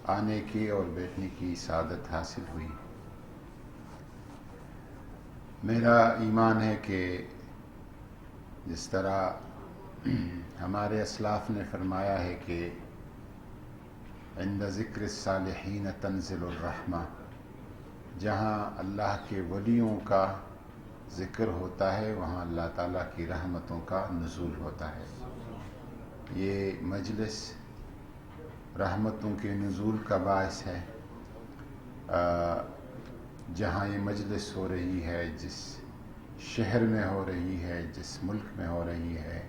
آنے کی اور بیٹھنے کی سعادت حاصل ہوئی۔ میرا ایمان ہے کہ جس طرح ہمارے اسلاف نے فرمایا ہے کہ عند ذکر الصالحین تنزل الرحمہ، جہاں اللہ کے ولیوں کا ذکر ہوتا ہے وہاں اللہ تعالیٰ کی رحمتوں کا نزول ہوتا ہے۔ یہ مجلس رحمتوں کے نزول کا باعث ہے۔ جہاں یہ مجلس ہو رہی ہے، جس شہر میں ہو رہی ہے، جس ملک میں ہو رہی ہے،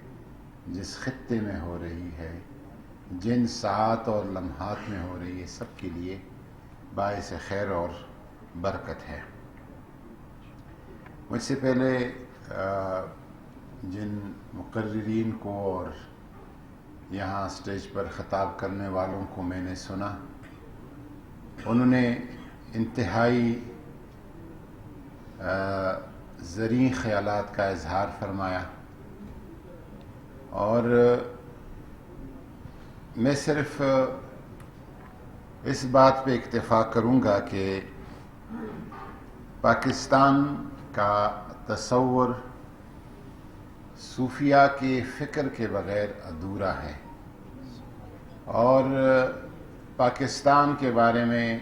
جس خطے میں ہو رہی ہے، جن ساعات اور لمحات میں ہو رہی ہے، سب کے لیے باعث خیر اور برکت ہے۔ مجھ سے پہلے جن مقررین کو اور یہاں اسٹیج پر خطاب کرنے والوں کو میں نے سنا، انہوں نے انتہائی زرعی خیالات کا اظہار فرمایا، اور میں صرف اس بات پہ اکتفا کروں گا کہ پاکستان کا تصور صوفیہ کے فکر کے بغیر ادھورا ہے، اور پاکستان کے بارے میں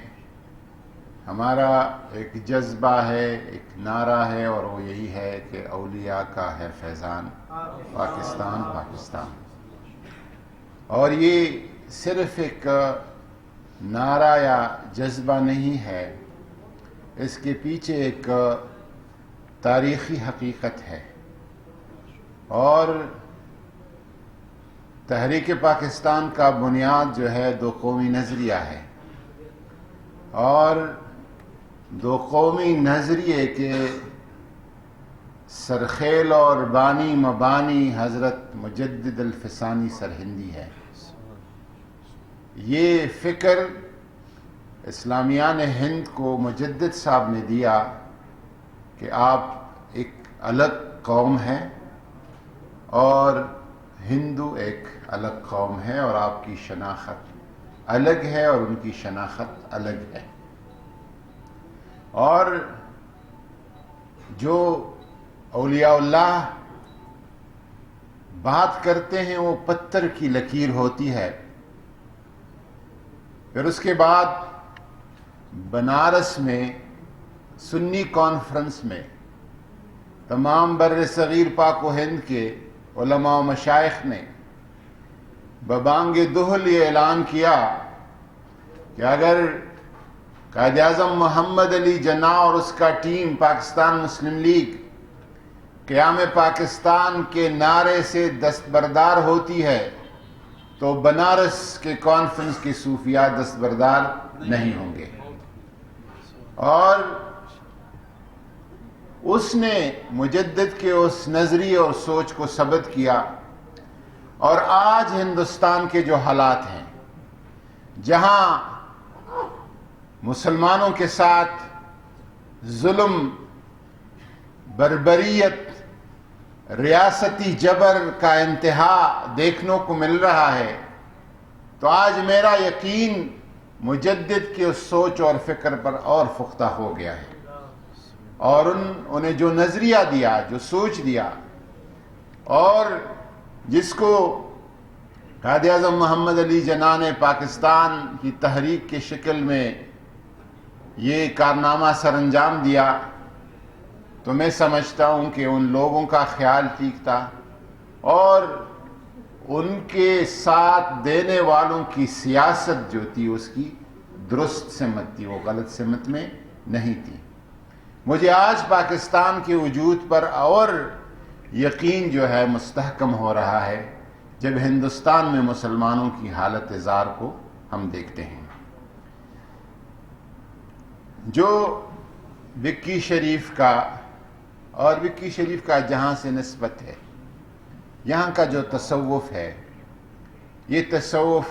ہمارا ایک جذبہ ہے، ایک نعرہ ہے، اور وہ یہی ہے کہ اولیاء کا ہے فیضان، پاکستان پاکستان۔ اور یہ صرف ایک نعرہ یا جذبہ نہیں ہے، اس کے پیچھے ایک تاریخی حقیقت ہے، اور تحریک پاکستان کا بنیاد جو ہے دو قومی نظریہ ہے، اور دو قومی نظریے کے سرخیل اور بانی مبانی حضرت مجدد الفسانی سرہندی ہے۔ یہ فکر اسلامیان ہند کو مجدد صاحب نے دیا کہ آپ ایک الگ قوم ہیں اور ہندو ایک الگ قوم ہے، اور آپ کی شناخت الگ ہے اور ان کی شناخت الگ ہے، اور جو اولیاء اللہ بات کرتے ہیں وہ پتھر کی لکیر ہوتی ہے۔ پھر اس کے بعد بنارس میں سنی کانفرنس میں تمام بر صغیر پاک و ہند کے علماء و مشائخ نے ببانگ دہل یہ اعلان کیا کہ اگر قائد اعظم محمد علی جناح اور اس کا ٹیم پاکستان مسلم لیگ قیام پاکستان کے نعرے سے دستبردار ہوتی ہے تو بنارس کے کانفرنس کے صوفیاء دستبردار نہیں ہوں گے، اور اس نے مجدد کے اس نظریے اور سوچ کو ثابت کیا۔ اور آج ہندوستان کے جو حالات ہیں، جہاں مسلمانوں کے ساتھ ظلم، بربریت، ریاستی جبر کا انتہا دیکھنے کو مل رہا ہے، تو آج میرا یقین مجدد کی اس سوچ اور فکر پر اور پختہ ہو گیا ہے، اور انہیں جو نظریہ دیا، جو سوچ دیا، اور جس کو قائد اعظم محمد علی جناح نے پاکستان کی تحریک کی شکل میں یہ کارنامہ سر انجام دیا، تو میں سمجھتا ہوں کہ ان لوگوں کا خیال ٹھیک تھا، اور ان کے ساتھ دینے والوں کی سیاست جو تھی اس کی درست سمت تھی، وہ غلط سمت میں نہیں تھی۔ مجھے آج پاکستان کے وجود پر اور یقین جو ہے مستحکم ہو رہا ہے جب ہندوستان میں مسلمانوں کی حالت زار کو ہم دیکھتے ہیں۔ جو وکی شریف کا اور وکی شریف کا جہاں سے نسبت ہے، یہاں کا جو تصوف ہے، یہ تصوف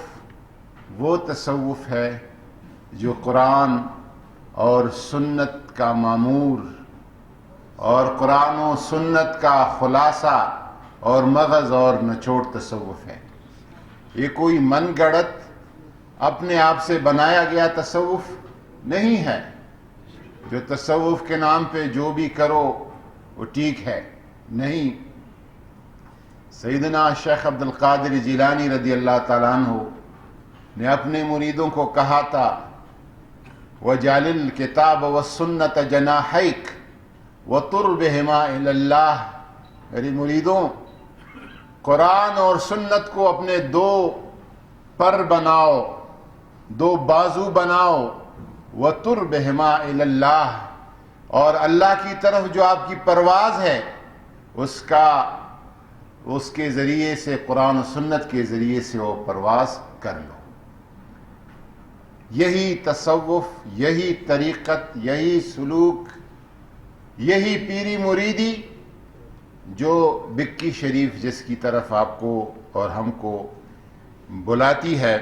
وہ تصوف ہے جو قرآن اور سنت کا معمور اور قرآن و سنت کا خلاصہ اور مغز اور نچوڑ تصوف ہے۔ یہ کوئی من گڑت اپنے آپ سے بنایا گیا تصوف نہیں ہے، جو تصوف کے نام پہ جو بھی کرو وہ ٹھیک ہے، نہیں۔ سیدنا شیخ عبد القادر جیلانی رضی اللہ تعالیٰ عنہ نے اپنے مریدوں کو کہا تھا وَجَعَلِ الْكِتَابَ وَالسُّنَّةَ جَنَاحَيْكَ وَطُرْ بِهِمَا إِلَى اللَّهِ، میری مریدوں، قرآن اور سنت کو اپنے دو پر بناؤ، دو بازو بناؤ، وَطُرْ بِهِمَا إِلَى اللَّهِ، اور اللہ کی طرف جو آپ کی پرواز ہے اس کے ذریعے سے، قرآن و سنت کے ذریعے سے وہ پرواز کر لو۔ یہی تصوف، یہی طریقت، یہی سلوک، یہی پیری مریدی جو بکی شریف جس کی طرف آپ کو اور ہم کو بلاتی ہے۔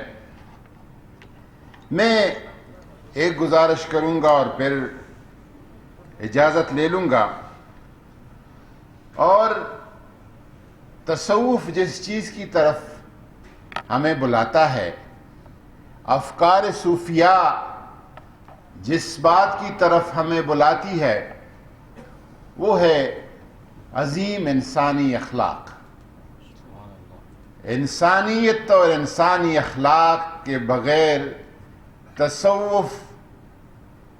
میں ایک گزارش کروں گا اور پھر اجازت لے لوں گا، اور تصوف جس چیز کی طرف ہمیں بلاتا ہے، افکار صوفیہ جس بات کی طرف ہمیں بلاتی ہے، وہ ہے عظیم انسانی اخلاق۔ انسانیت اور انسانی اخلاق کے بغیر تصوف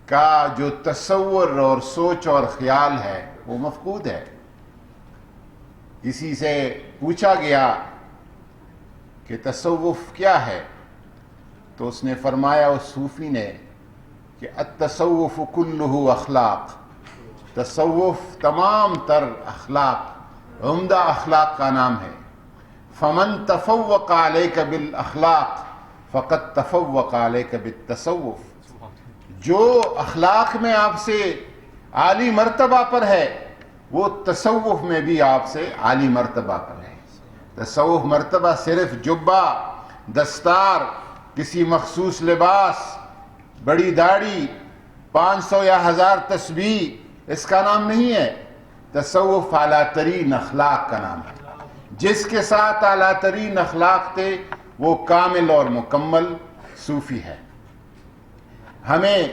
کا جو تصور اور سوچ اور خیال ہے وہ مفقود ہے۔ کسی سے پوچھا گیا کہ تصوف کیا ہے، تو اس نے فرمایا، اس صوفی نے، کہ التصوف کلہ اخلاق، تصوف تمام تر اخلاق، عمدہ اخلاق کا نام ہے۔ فمن تفوق علیک بالاخلاق فقد تفوق علیک بالتصوف، جو اخلاق میں آپ سے عالی مرتبہ پر ہے وہ تصوف میں بھی آپ سے عالی مرتبہ پر ہے۔ تصوف مرتبہ صرف جبہ، دستار، کسی مخصوص لباس، بڑی داڑھی، 500 یا 1000 تسبیح، اس کا نام نہیں ہے۔ تصوف اعلیٰ ترین اخلاق کا نام ہے۔ جس کے ساتھ اعلیٰ ترین اخلاق تھے وہ کامل اور مکمل صوفی ہے۔ ہمیں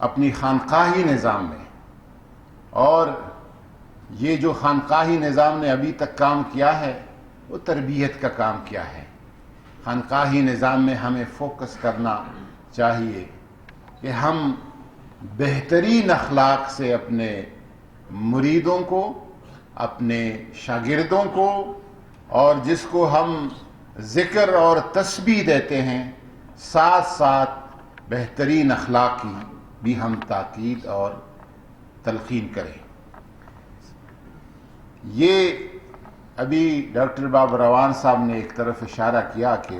اپنی خانقاہی نظام میں، اور یہ جو خانقاہی نظام نے ابھی تک کام کیا ہے وہ تربیت کا کام کیا ہے۔ خانقاہی نظام میں ہمیں فوکس کرنا چاہیے کہ ہم بہترین اخلاق سے اپنے مریدوں کو، اپنے شاگردوں کو، اور جس کو ہم ذکر اور تسبیح دیتے ہیں، ساتھ ساتھ بہترین اخلاق کی بھی ہم تاکید اور تلقین کریں۔ یہ ابھی ڈاکٹر بابر روان صاحب نے ایک طرف اشارہ کیا کہ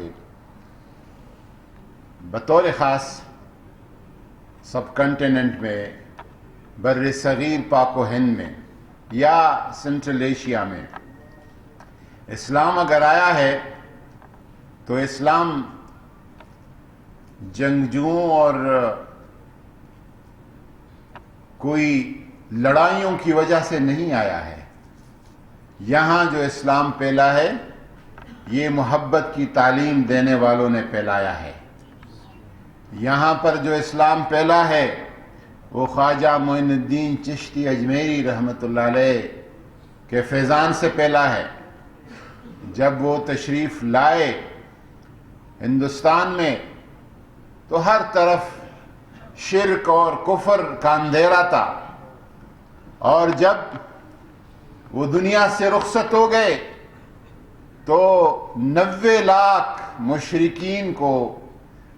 بطور خاص سب کنٹیننٹ میں، بر صغیر پاک و ہند میں یا سنٹرل ایشیا میں اسلام اگر آیا ہے تو اسلام جنگجوؤں اور کوئی لڑائیوں کی وجہ سے نہیں آیا ہے۔ یہاں جو اسلام پھیلا ہے یہ محبت کی تعلیم دینے والوں نے پھیلایا ہے۔ یہاں پر جو اسلام پھیلا ہے وہ خواجہ معین الدین چشتی اجمیری رحمۃ اللہ علیہ کے فیضان سے پھیلا ہے۔ جب وہ تشریف لائے ہندوستان میں تو ہر طرف شرک اور کفر کا اندھیرا تھا، اور جب وہ دنیا سے رخصت ہو گئے تو 90 لاکھ مشرکین کو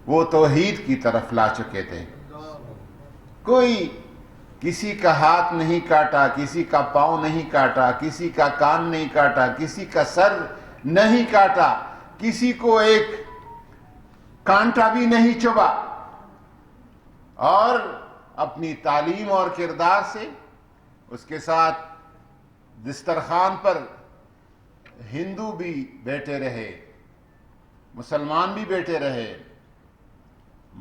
وہ توحید کی طرف لا چکے تھے۔ کوئی کسی کا ہاتھ نہیں کاٹا، کسی کا پاؤں نہیں کاٹا، کسی کا کان نہیں کاٹا، کسی کا سر نہیں کاٹا، کسی کو ایک کانٹا بھی نہیں چبھا، اور اپنی تعلیم اور کردار سے اس کے ساتھ دسترخوان پر ہندو بھی بیٹھے رہے، مسلمان بھی بیٹھے رہے،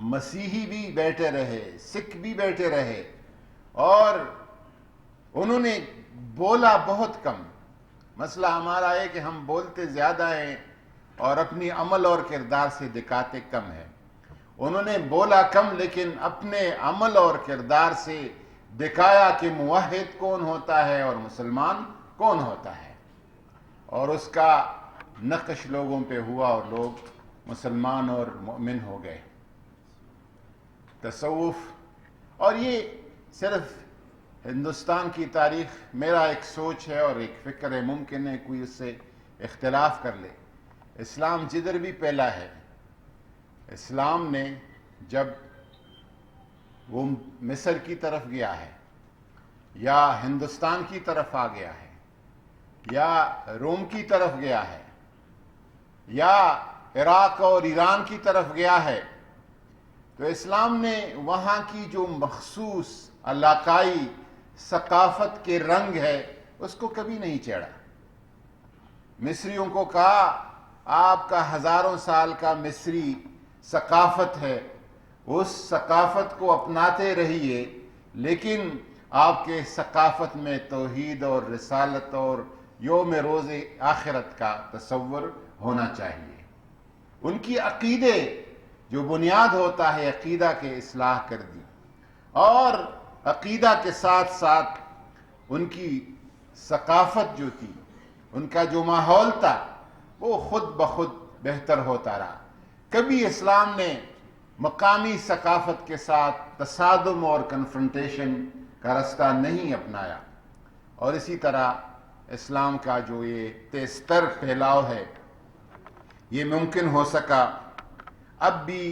مسیحی بھی بیٹھے رہے، سکھ بھی بیٹھے رہے، اور انہوں نے بولا بہت کم۔ مسئلہ ہمارا ہے کہ ہم بولتے زیادہ ہیں اور اپنی عمل اور کردار سے دکھاتے کم ہیں۔ انہوں نے بولا کم لیکن اپنے عمل اور کردار سے دکھایا کہ موحد کون ہوتا ہے اور مسلمان کون ہوتا ہے، اور اس کا نقش لوگوں پہ ہوا اور لوگ مسلمان اور مومن ہو گئے۔ تصوف، اور یہ صرف ہندوستان کی تاریخ، میرا ایک سوچ ہے اور ایک فکر ہے، ممکن ہے کوئی اس سے اختلاف کر لے، اسلام جدھر بھی پھیلا ہے، اسلام نے جب وہ مصر کی طرف گیا ہے یا ہندوستان کی طرف آ گیا ہے یا روم کی طرف گیا ہے یا عراق اور ایران کی طرف گیا ہے، تو اسلام نے وہاں کی جو مخصوص علاقائی ثقافت کے رنگ ہے اس کو کبھی نہیں چھیڑا۔ مصریوں کو کہا آپ کا ہزاروں سال کا مصری ثقافت ہے، اس ثقافت کو اپناتے رہیے، لیکن آپ کے ثقافت میں توحید اور رسالت اور یوم روز آخرت کا تصور ہونا چاہیے۔ ان کی عقیدے جو بنیاد ہوتا ہے عقیدہ کے اصلاح کر دی، اور عقیدہ کے ساتھ ساتھ ان کی ثقافت جو تھی، ان کا جو ماحول تھا، وہ خود بخود بہتر ہوتا رہا۔ کبھی اسلام نے مقامی ثقافت کے ساتھ تصادم اور کنفرنٹیشن کا رستہ نہیں اپنایا، اور اسی طرح اسلام کا جو یہ تیزتر پھیلاؤ ہے یہ ممکن ہو سکا۔ اب بھی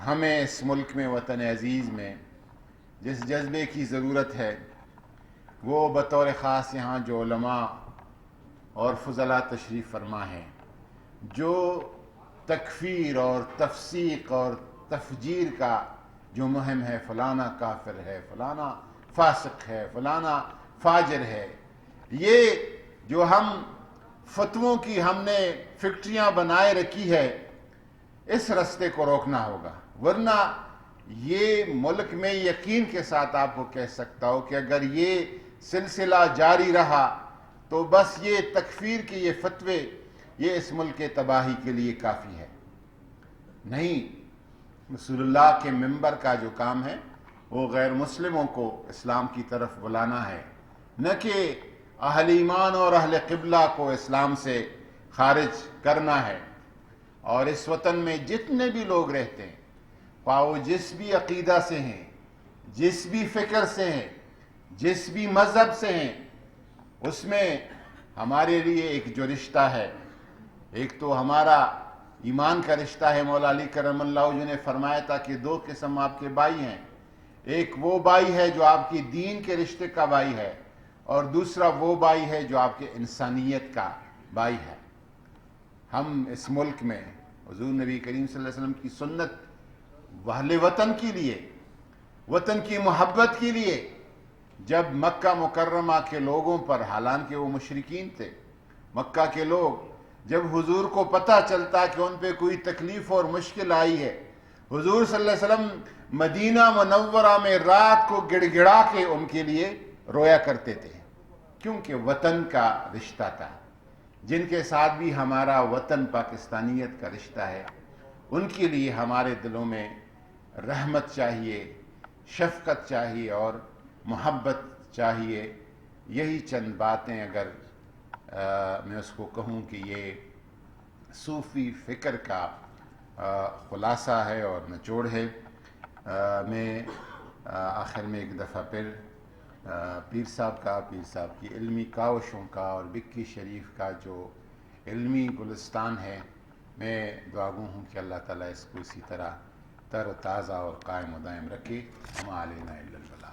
ہمیں اس ملک میں، وطن عزیز میں، جس جذبے کی ضرورت ہے وہ بطور خاص یہاں جو علماء اور فضلاء تشریف فرما ہیں، جو تکفیر اور تفسیق اور تفجیر کا جو مہم ہے، فلانا کافر ہے، فلانا فاسق ہے، فلانا فاجر ہے، یہ جو ہم فتووں کی ہم نے فیکٹریاں بنائے رکھی ہے، اس رستے کو روکنا ہوگا، ورنہ یہ ملک میں یقین کے ساتھ آپ کو کہہ سکتا ہوں کہ اگر یہ سلسلہ جاری رہا تو بس یہ تکفیر کے یہ فتوے یہ اس ملک کے تباہی کے لیے کافی ہے۔ نہیں، رسول اللہ کے منبر کا جو کام ہے وہ غیر مسلموں کو اسلام کی طرف بلانا ہے، نہ کہ اہل ایمان اور اہل قبلہ کو اسلام سے خارج کرنا ہے۔ اور اس وطن میں جتنے بھی لوگ رہتے ہیں، پاؤ جس بھی عقیدہ سے ہیں، جس بھی فکر سے ہیں، جس بھی مذہب سے ہیں، اس میں ہمارے لیے ایک جو رشتہ ہے، ایک تو ہمارا ایمان کا رشتہ ہے، مولا علی کرم اللہ وجہ نے فرمایا تھا کہ دو قسم آپ کے بھائی ہیں، ایک وہ بھائی ہے جو آپ کی دین کے رشتے کا بھائی ہے، اور دوسرا وہ بھائی ہے جو آپ کے انسانیت کا بھائی ہے۔ ہم اس ملک میں حضور نبی کریم صلی اللہ علیہ وسلم کی سنت، اہل وطن کے لیے، وطن کی محبت کے لیے، جب مکہ مکرمہ کے لوگوں پر، حالانکہ وہ مشرکین تھے، مکہ کے لوگ جب حضور کو پتہ چلتا کہ ان پہ کوئی تکلیف اور مشکل آئی ہے، حضور صلی اللہ علیہ وسلم مدینہ منورہ میں رات کو گڑ گڑا کے ان کے لیے رویا کرتے تھے، کیونکہ وطن کا رشتہ تھا۔ جن کے ساتھ بھی ہمارا وطن پاکستانیت کا رشتہ ہے، ان کے لیے ہمارے دلوں میں رحمت چاہیے، شفقت چاہیے اور محبت چاہیے۔ یہی چند باتیں اگر میں اس کو کہوں کہ یہ صوفی فکر کا خلاصہ ہے اور نچوڑ ہے۔ میں آخر میں ایک دفعہ پھر پیر صاحب کی علمی کاوشوں کا اور بکی شریف کا جو علمی گلستان ہے، میں دعا گو ہوں کہ اللہ تعالیٰ اس کو اسی طرح تر و تازہ اور قائم و دائم رکھے۔ وما علینا الا البلاغ۔